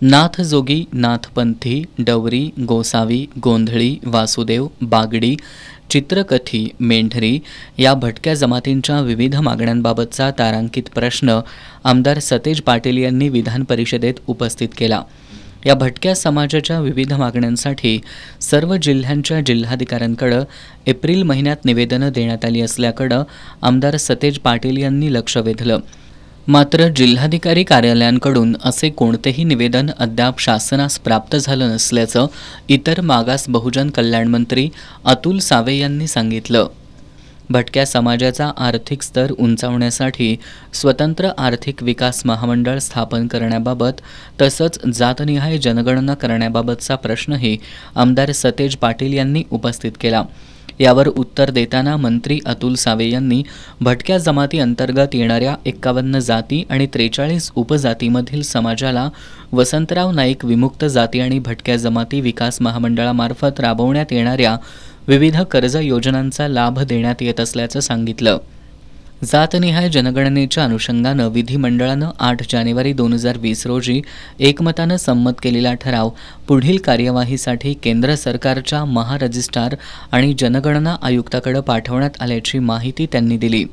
नाथजोगी, नाथपंथी, डवरी, गोसावी, गोंधळी, वासुदेव, बागडी, चित्रकथी, मेंढरी या भटक्या जमातींच्या विविध मागण्यांबाबतचा तारांकित प्रश्न आमदार सतेज पाटील यांनी विधान परिषदेत उपस्थित केला। या भटक्या समाजाच्या विविध मागण्यांसाठी सर्व जिल्ह्यांच्या जिल्हाधिकाऱ्यांकडे एप्रिल महिन्यात निवेदनं देण्यात आली असल्याकडे आमदार सतेज पाटील यांनी लक्ष वेधलं। मात्र जिल्हाधिकारी कार्यालयांकडून असे कोणतेही निवेदन अद्याप शासनास प्राप्त झालं नसल्याचं इतर मागास बहुजन कल्याण मंत्री अतुल सावे यांनी सांगितलं। भटक्या समाजाचा आर्थिक स्तर उंचावण्यासाठी स्वतंत्र आर्थिक विकास महामंडळ स्थापन करण्याबाबत तसंच जातनिहाय जनगणना करण्याबाबतचा प्रश्नही आमदार सतेज पाटील यांनी उपस्थित केला। यावर उत्तर देताना मंत्री अतुल सावे यांनी भटक्या जमाती अंतर्गत येणाऱ्या 51 जाती आणि 43 उपजातीमधील समाजाला वसंतराव नाईक विमुक्त जाती आणि भटक्या जमाती विकास महामंडळामार्फत राबवण्यात येणाऱ्या विविध कर्ज योजनांचा लाभ देण्यात येत असल्याचं सांगितलं। जातनिहाय जनगणनेच्या अनुषंगानं विधिमंडळानं 8 जानेवारी 2020 रोजी एकमतानं संमत केलेला ठराव पुढील कार्यवाहीसाठी केंद्र सरकारच्या महारजिस्ट्रार आणि जनगणना आयुक्ताकडे पाठवण्यात आल्याची माहिती त्यांनी दिली।